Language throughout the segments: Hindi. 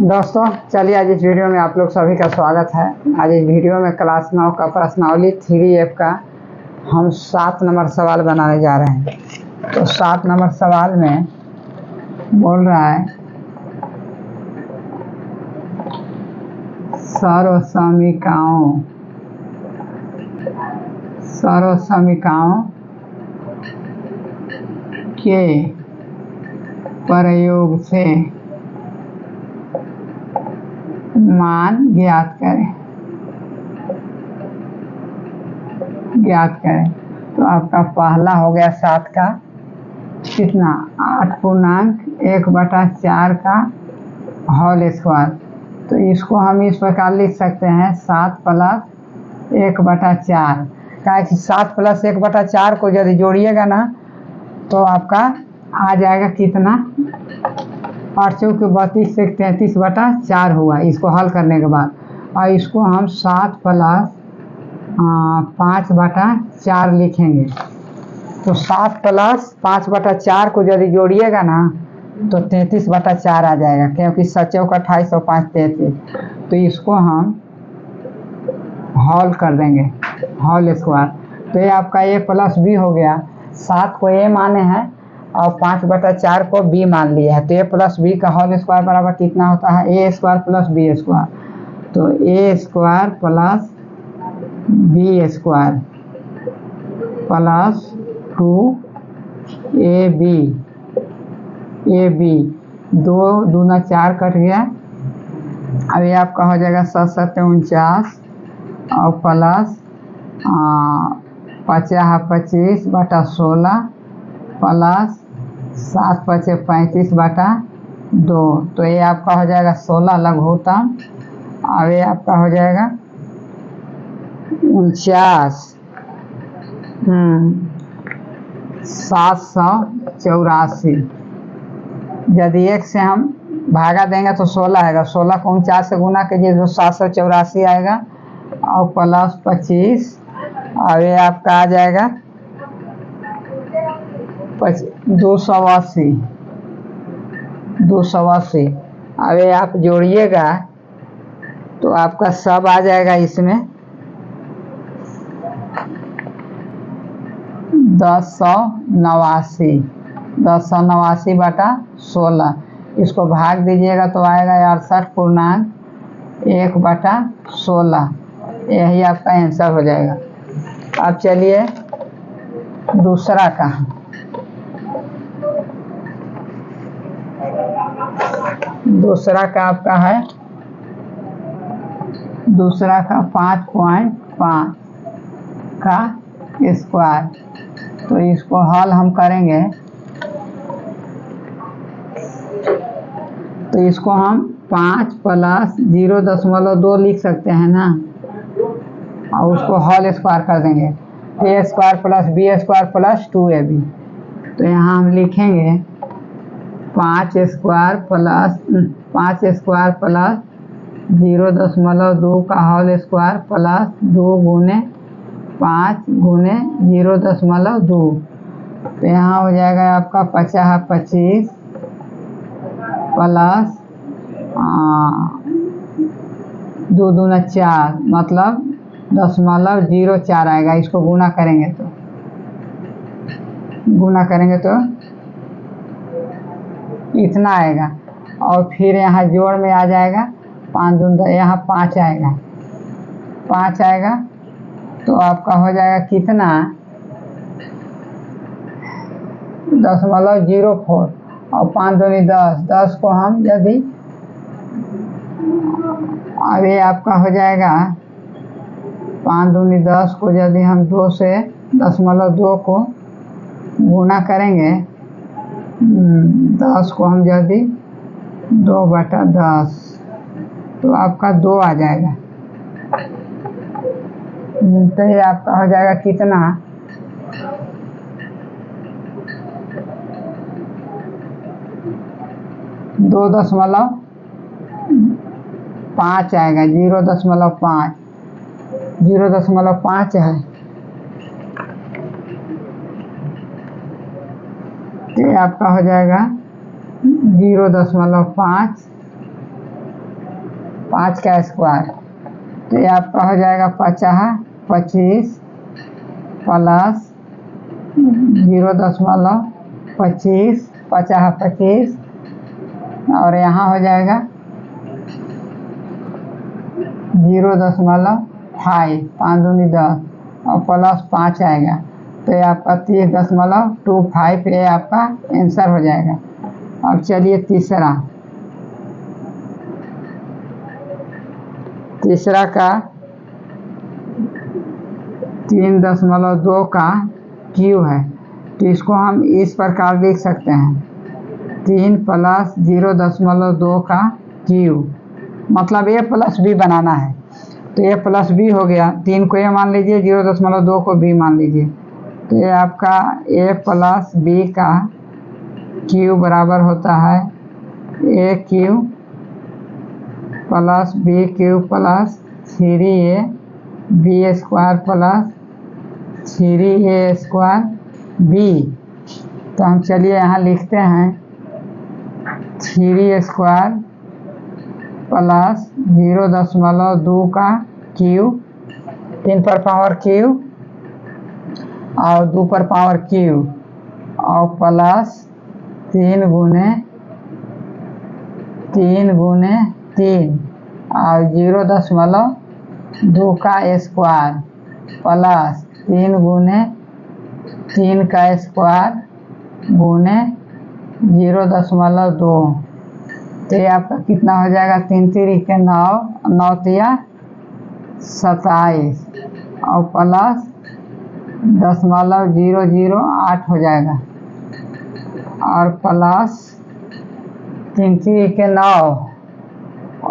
दोस्तों चलिए आज इस वीडियो में आप लोग सभी का स्वागत है। आज इस वीडियो में क्लास 9 का प्रश्नावली 3F का हम 7 नंबर सवाल बनाने जा रहे हैं। तो 7 नंबर सवाल में बोल रहा है सर्वसमीकाओं के प्रयोग से मान ज्ञात करें। तो आपका पहला हो गया 7 का कितना 8.1/4 का होल स्क्वायर। तो इसको हम इस प्रकार लिख सकते हैं 7 + 1/4 का। 7 + 1/4 को यदि जोड़िएगा ना तो आपका आ जाएगा कितना 8 × 32 से 33/4 हुआ इसको हल करने के बाद। और इसको हम 7 + 5/4 लिखेंगे। तो 7 + 5/4 को यदि जोड़िएगा ना तो 33/4 आ जाएगा, क्योंकि 7 × 28 और 5 33। तो इसको हम हल कर देंगे होल स्क्वायर। तो ये आपका a + b हो गया। 7 को a माने हैं और 5/4 को b मान लिया है। तो a + b का होल स्क्वायर बराबर कितना होता है a² + b²। तो a² + b² + 2ab 2 दूना 4 कट गया। अब ये आपका हो जाएगा 7 × 7 = 49 और प्लस 50/25/16 प्लस 7 × 5 = 35/2। तो ये आपका हो जाएगा 16 लघुत्तम। अब ये आपका हो जाएगा 49,784। यदि 1 से हम भागा देंगे तो 16 आएगा। 16 को 49 से गुना कीजिए तो 784 आएगा और प्लस 25। और ये आपका आ जाएगा 280। अब ये आप जोड़िएगा तो आपका सब आ जाएगा इसमें 1089/16। इसको भाग दीजिएगा तो आएगा 68.1/16। यही आपका आंसर हो जाएगा। अब चलिए दूसरा का आपका है दूसरा का 5.5 का स्क्वायर। तो इसको हल हम करेंगे तो इसको हम 5 + 0.2 लिख सकते हैं ना, और उसको होल स्क्वायर कर देंगे a² + b² + 2ab। तो यहाँ हम लिखेंगे 5² + 0.2 का होल स्क्वायर प्लस 2 × 5 × 0.2। तो यहाँ हो जाएगा आपका 50/25 प्लस 2 दूना 4 मतलब 0.04 आएगा। इसको गुना करेंगे तो इतना आएगा। और फिर यहाँ जोड़ में आ जाएगा 5 दूना, यहाँ 5 आएगा। तो आपका हो जाएगा कितना 0.04 और 5 दूनी 10। 10 को हम यदि अब ये आपका हो जाएगा 5 दूनी 10 को यदि हम 2 से 0.2 को गुना करेंगे 10 को हम यदि 2/10 तो आपका 2 आ जाएगा। तो ये आपका हो जाएगा कितना 2.5 आएगा। 0.5 है। तो ये आपका हो जाएगा 0.5 5 का स्क्वायर, तो ये आपका हो जाएगा 50 प्लस 0.25 50 और यहाँ हो जाएगा 0.5 5 दूनी 10 और प्लस 5 आएगा, तो ये आपका 30.25 ये आपका आंसर हो जाएगा। अब चलिए तीसरा का 3.2 का क्यूब है, तो इसको हम इस प्रकार लिख सकते हैं 3 प्लस 0.2 का क्यूब, मतलब a प्लस बी बनाना है, तो a प्लस बी हो गया। 3 को a मान लीजिए, 0.2 को b मान लीजिए, तो ये आपका a प्लस बी का क्यूब बराबर होता है a cube plus b cube plus 3a b square plus 3a square b. तो हम चलिए यहाँ लिखते हैं 3 स्क्वायर प्लस 0.2 का क्यूब, 3 पर पावर क्यूब और 2 पर पावर क्यूब और प्लस 3 गुने 3 और 0.2 का स्क्वायर प्लस 3 गुने 3 का स्क्वायर गुने 0.2, तो ये आपका कितना हो जाएगा 3 3 के 9 9 तिया 27 और प्लस 0.008 हो जाएगा और प्लस 3 3 के 9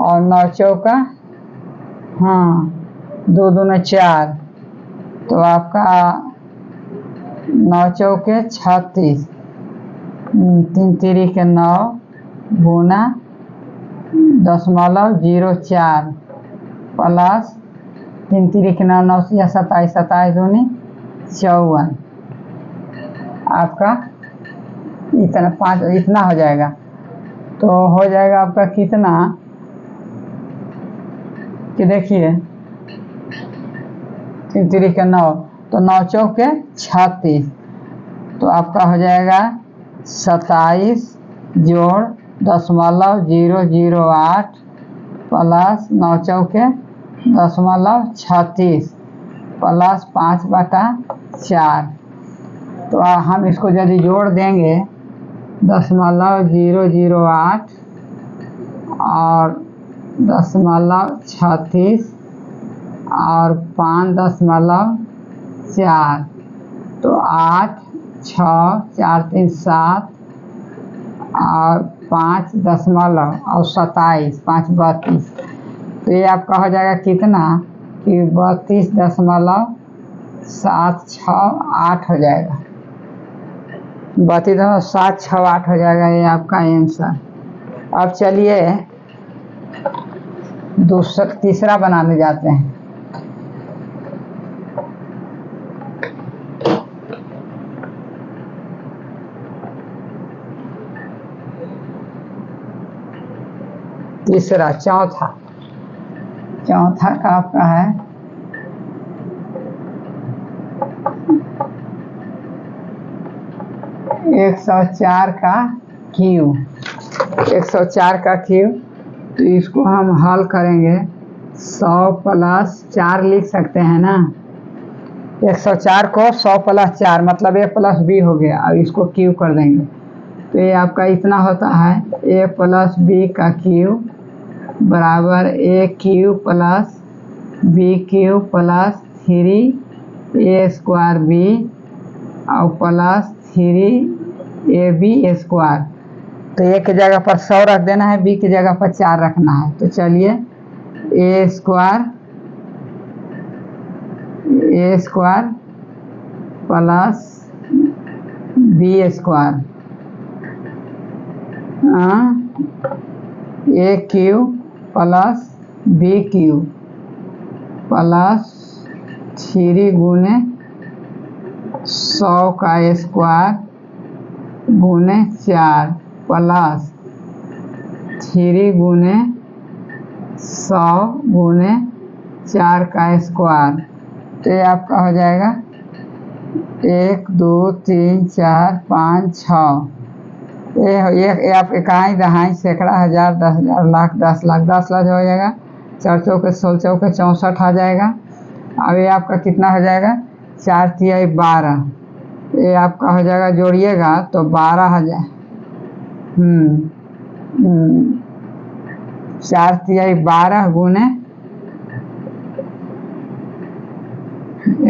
और 9 चौका 2 दूने 4, तो आपका 9 चौके 36 3 3 के 9 गुना 0.04 प्लस 3 3 के 9 9 या 27 27 दूनी 54, आपका इतना 5 इतना हो जाएगा। तो हो जाएगा आपका कितना कि देखिए 3 3 के 9 तो 9 चौके 36, तो आपका हो जाएगा 27 जोड़ 0.008 प्लस 9 चौके 36 प्लस 5/4, तो हम इसको यदि जोड़ देंगे 0.008 और 36 और 5.4, तो 8 6 4 3 7 और 5 और 27 5 32, तो ये आपका हो जाएगा कितना कि 32.768 हो जाएगा, 32.768 हो जाएगा, ये आपका आंसर। अब चलिए तीसरा बनाने जाते हैं। तीसरा चौथा का आपका है 104 का क्यूब, 104 का क्यूब, तो इसको हम हल करेंगे 100 प्लस 4 लिख सकते हैं ना, 104 को 100 प्लस 4 मतलब a प्लस बी हो गया। अब इसको क्यूब कर देंगे, तो ये आपका इतना होता है a प्लस बी का क्यूब बराबर a cube plus b cube plus 3a square b और प्लस 3ab स्क्वायर, तो a की जगह पर 100 रख देना है, b की जगह पर 4 रखना है। तो चलिए a square plus b square a cube plus b cube plus 3 गुने 100 का स्क्वायर गुने 4 प्लस 3 गुने 100 गुने 4 का स्क्वायर, तो ये आपका हो जाएगा 1 2 3 4 5 6। ये आप इकाई दहाई सैकड़ा हज़ार 10,000 लाख 10 लाख 10 लाख हो जाएगा। 4 चौके 16 चौके 64 आ जाएगा। अब ये आपका कितना हो जाएगा 4 तिहाई 12, ये आपका हो जाएगा जोड़िएगा तो 12,000। 4 तिहाई 12 गुने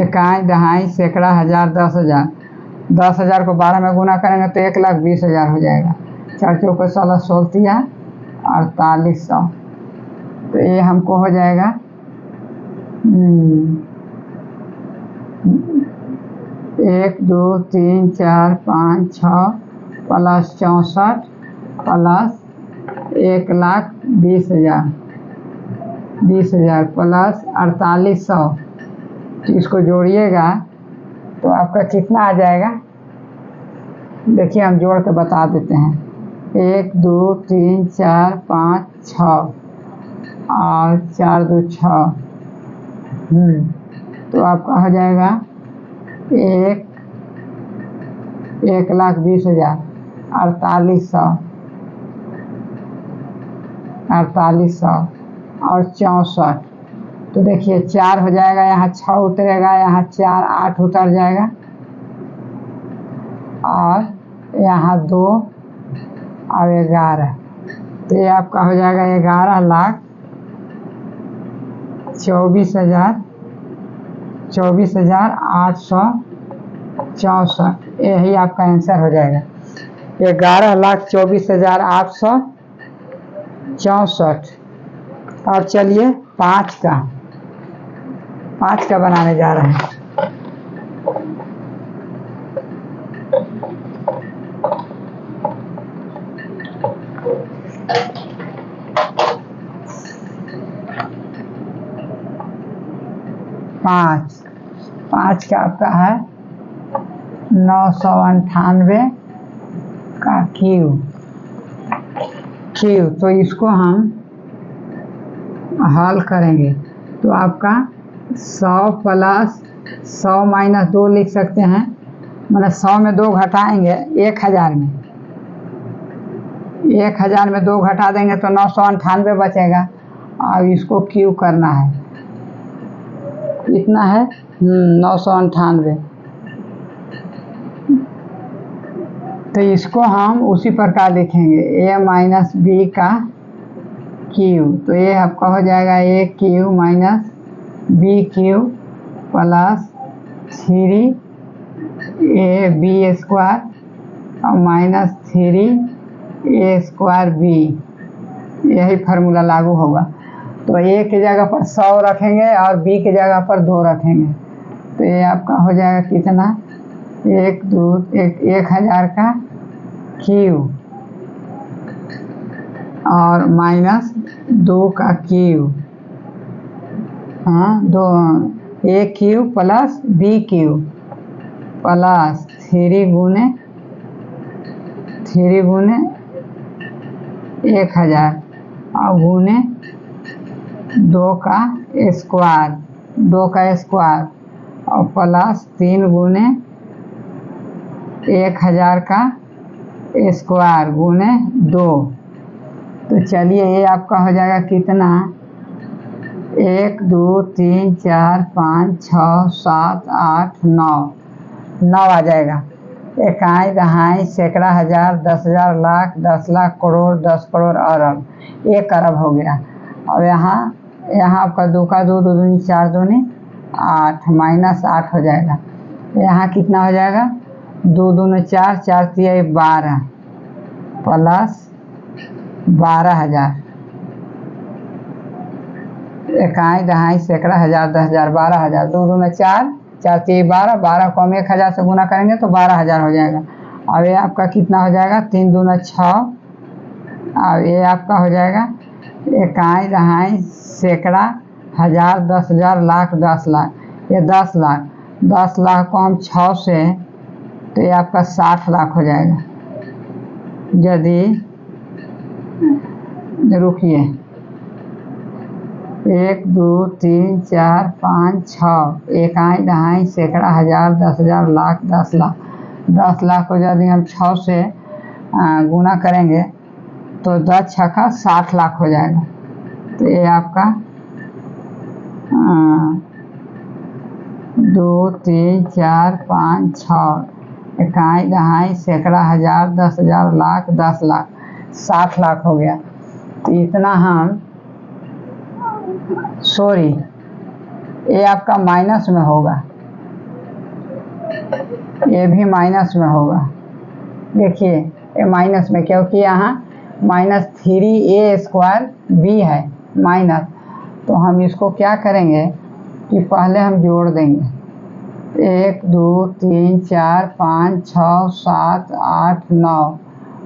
इकाई दहाई सैकड़ा हज़ार 10,000। 10,000 को 12 में गुना करेंगे तो 1,20,000 हो जाएगा। 4 चौके 16 16 4800, तो ये हमको हो जाएगा 1 2 3 4 5 6 प्लस 64 प्लस 1,20,000 20,000 प्लस 4800, तो इसको जोड़िएगा तो आपका कितना आ जाएगा। देखिए हम जोड़ के बता देते हैं। 1 2 3 4 5 6 और 4 2 6, तो आपका हो जाएगा 1,20,000 4800 और 64। तो देखिए 4 हो जाएगा, यहाँ 6 उतरेगा, यहाँ 4 8 उतर जाएगा और यहाँ 2 और 11, तो ये आपका हो जाएगा 11,24,864। यही आपका आंसर हो जाएगा 11,24,864। और चलिए 5 का बनाने जा रहे हैं। पाँच का आपका है 998 का क्यू, तो इसको हम हल करेंगे तो आपका 100 प्लस 100 माइनस 2 लिख सकते हैं, मतलब 100 में 2 घटाएंगे 1,000 में, 1,000 में 2 घटा देंगे तो 998 बचेगा। और इसको क्यू करना है, इतना है 998, तो इसको हम उसी प्रकार लिखेंगे a माइनस बी का क्यू, तो ये आपका हो जाएगा a cube minus b cube plus 3ab square और माइनस 3a स्क्वायर बी, यही फार्मूला लागू होगा। तो a की जगह पर 100 रखेंगे और b की जगह पर 2 रखेंगे, तो ये आपका हो जाएगा कितना 1,000 का क्यू और माइनस 2 का क्यू, दो a Q plus b Q plus 3 गुने 1,000 और गुने 2 का स्क्वायर और प्लस 3 गुने 1,000 का स्क्वायर गुने 2। तो चलिए ये आपका हो जाएगा कितना 1 2 3 4 5 6 7 8 9 आ जाएगा। इकाई दहाई सैकड़ा हज़ार 10,000 लाख 10 लाख करोड़ 10 करोड़ अरब 1 अरब हो गया। और यहाँ आपका 2 का 2 2 दूनी 4 दूनी 8 माइनस 8 हो जाएगा। यहाँ कितना हो जाएगा 2 दूनी 4 4 तिहाई 12 प्लस 12,000 इकाई दहाई सैकड़ा हज़ार 10,000 12,000 2 दूनी 4 4 तिहाई 12 12 को हम 1,000 से गुना करेंगे तो 12,000 हो जाएगा। अब ये आपका कितना हो जाएगा 3 दूना 6 और ये आपका हो जाएगा इकाई दहाई सैकड़ा हज़ार 10,000 लाख 10 लाख, ये 10 लाख को हम 6 से तो ये आपका 60 लाख हो जाएगा। यदि रुकिए 1 2 3 4 5 6 इकाई दहाई सैकड़ा हजार 10,000 लाख 10 लाख। 10 लाख को यदि हम 6 से गुना करेंगे तो 10 छक्का 60 लाख हो जाएगा। तो ये आपका 2 3 4 5 6 इकाई दहाई सैकड़ा हजार 10,000 लाख 10 लाख 60 लाख हो गया। तो इतना हम सॉरी ये आपका माइनस में होगा, ये भी माइनस में होगा। देखिए ये माइनस में, क्योंकि यहाँ -3a² b है माइनस, तो हम इसको क्या करेंगे कि पहले हम जोड़ देंगे 1 2 3 4 5 6 7 8 9।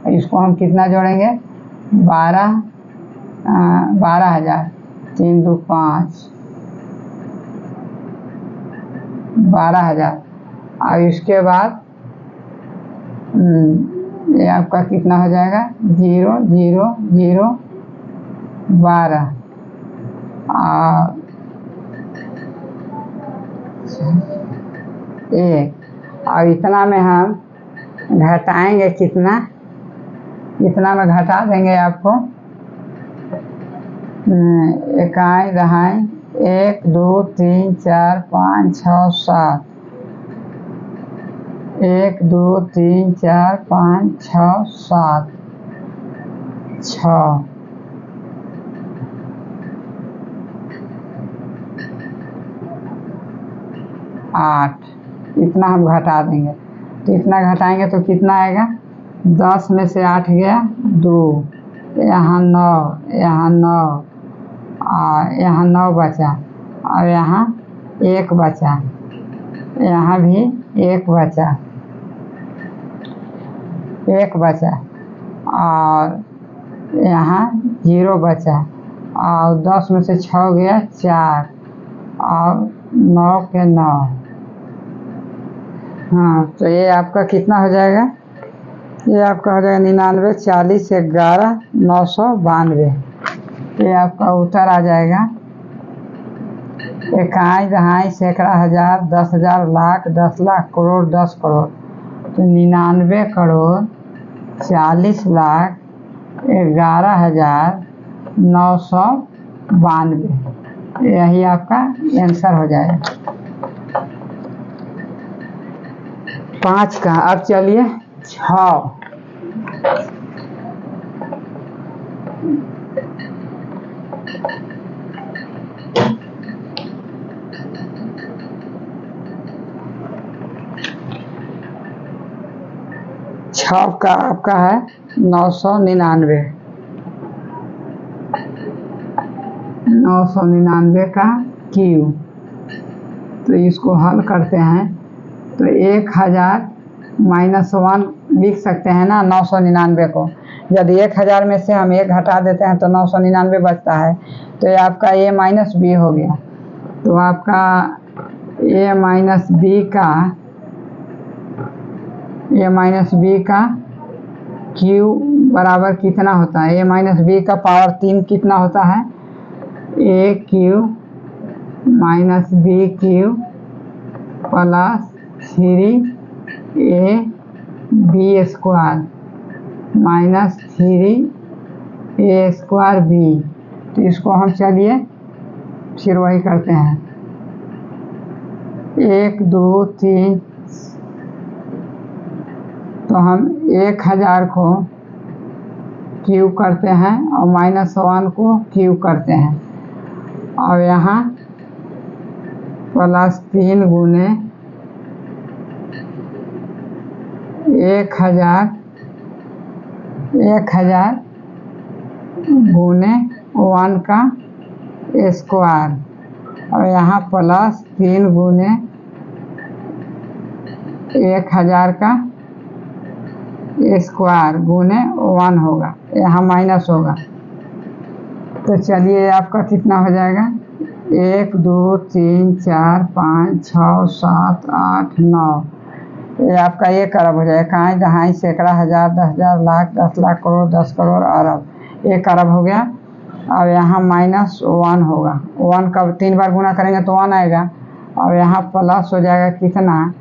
इसको हम कितना जोड़ेंगे 12,000 3 2 5 12,000। और इसके बाद ये आपका कितना हो जाएगा 0 0 0 12 और 1। और इतना में हम घटाएंगे कितना, इतना में घटा देंगे आपको इकाई दहाई 1 2 3 4 5 6 7 1 2 3 4 5 6 7 6 8 इतना हम घटा देंगे। तो इतना घटाएंगे तो कितना आएगा 10 में से 8 गया 2, यहाँ 9, यहाँ 9 और यहाँ 9 बचा और यहाँ 1 बचा, यहाँ भी 1 बचा, 1 बचा और यहाँ 0 बचा और 10 में से 6 गया 4 और 9 के 9। हाँ तो ये आपका कितना हो जाएगा, ये आपका हो जाएगा 99 40 11 992। ये आपका उत्तर आ जाएगा इकाई दहाई सैकड़ा हजार 10,000 लाख 10 लाख करोड़ 10 करोड़। तो 99 करोड़ 40 लाख 11,992 यही आपका आंसर हो जाएगा 5 का। अब चलिए 6 का आपका है 999 का क्यू। तो इसको हल करते हैं तो 1000 -1 लिख सकते हैं ना 999 को। यदि 1000 में से हम 1 हटा देते हैं तो 999 बचता है। तो ये आपका a - b हो गया। तो आपका a - b का क्यू बराबर कितना होता है, a - b का पावर 3 कितना होता है a Q - b Q plus 3ab² -3a² b। तो इसको हम चलिए फिर वही करते हैं 1 2 3। तो हम 1000 को क्यू करते हैं और -1 को क्यू करते हैं और यहाँ +3 गुने 1000 गुने 1 का स्क्वायर और यहाँ +3 गुने 1000 का स्क्वायर गुने 1 होगा, यहाँ माइनस होगा। तो चलिए आपका कितना हो जाएगा 1 2 3 4 5 6 7 8 9। ये आपका 1 अरब हो जाएगा। इकाई दहाई सैकड़ा हजार 10,000 लाख 10 लाख करोड़ 10 करोड़ अरब 1 अरब हो गया। अब यहाँ -1 होगा। 1 का 3 बार गुना करेंगे तो 1 आएगा। और यहाँ प्लस हो जाएगा कितना,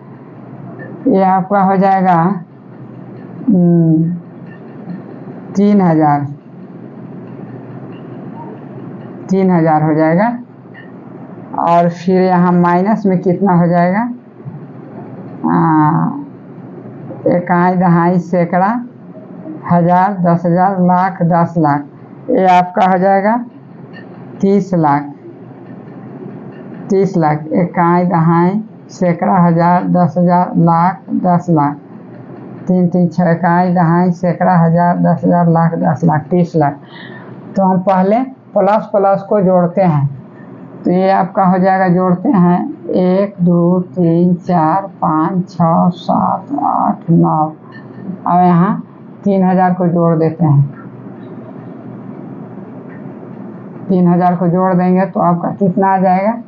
ये आपका हो जाएगा 3000 हो जाएगा। और फिर यहाँ माइनस में कितना हो जाएगा, 1 दहाई सैकड़ा, 1000, 10,000, लाख, 10 लाख, ये आपका हो जाएगा 30 लाख। 30 लाख 1 दहाई सैकड़ा, 1000, 10,000, लाख, 10 लाख, 3 3 6, 1 दहाई सैकड़ा, 1000, 10,000, लाख, 10 लाख, 30 लाख। तो हम पहले प्लस प्लस को जोड़ते हैं। तो ये आपका हो जाएगा, जोड़ते हैं 1 2 3 4 5 6 7 8 9। और यहाँ 3000 को जोड़ देते हैं। 3000 को जोड़ देंगे तो आपका कितना आ जाएगा,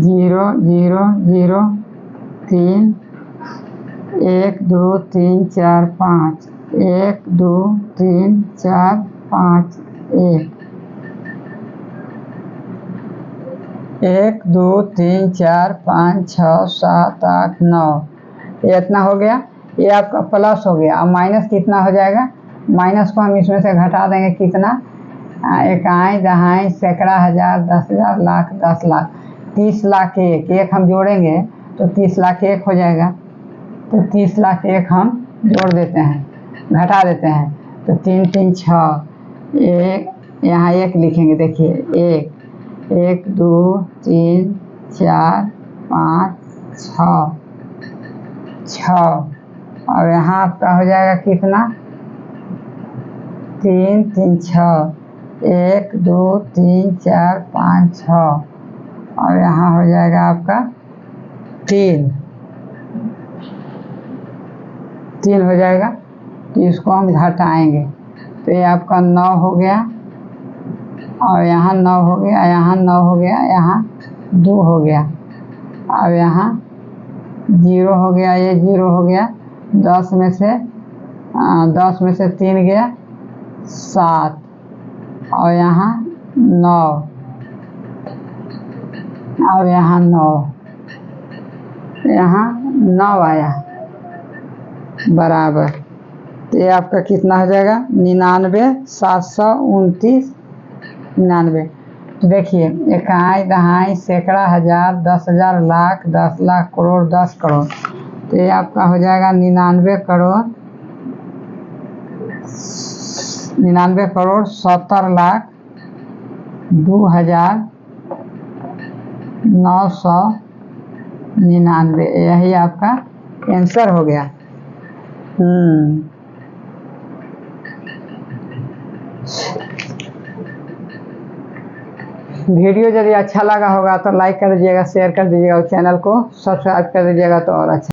0 0 0 3 1 2 3 4 5 1 2 3 4 5 1 1 2 3 4 5 6 7 8 9, ये इतना हो गया। ये आपका प्लस हो गया। अब माइनस कितना हो जाएगा, माइनस को हम इसमें से घटा देंगे कितना, 1 दहाई सैकड़ा, 1000, 10,000, लाख, 10 लाख, 30 लाख 1 हम जोड़ेंगे तो 30 लाख 1 हो जाएगा। तो 30 लाख 1 हम जोड़ देते हैं, घटा देते हैं। तो 3 3 6, 1 यहाँ 1 लिखेंगे, देखिए 1 2 3 4 5 6। और यहाँ आपका हो जाएगा कितना, 3 3 6, 1 2 3 4 5 6। और यहाँ हो जाएगा आपका 3 हो जाएगा। तो इसको हम घटाएंगे तो ये आपका 9 हो गया। और यहाँ 9 हो गया, यहाँ 9 हो गया, यहाँ 2 हो गया। अब यहाँ 0 हो गया, ये 0 हो गया। 10 में से 3 गया 7। और यहाँ 9, और यहाँ 9 आया बराबर। तो ये आपका कितना हो जाएगा, 99 729 99। तो देखिए 1 दहाई सैकड़ा, 1000, 10,000, लाख, 10 लाख, करोड़, 10 करोड़। तो ये आपका हो जाएगा 99 करोड़ 70 लाख 2,999। यही आपका आंसर हो गया। वीडियो यदि अच्छा लगा होगा तो लाइक कर दीजिएगा, शेयर कर दीजिएगा और चैनल को सब्सक्राइब कर दीजिएगा तो और अच्छा।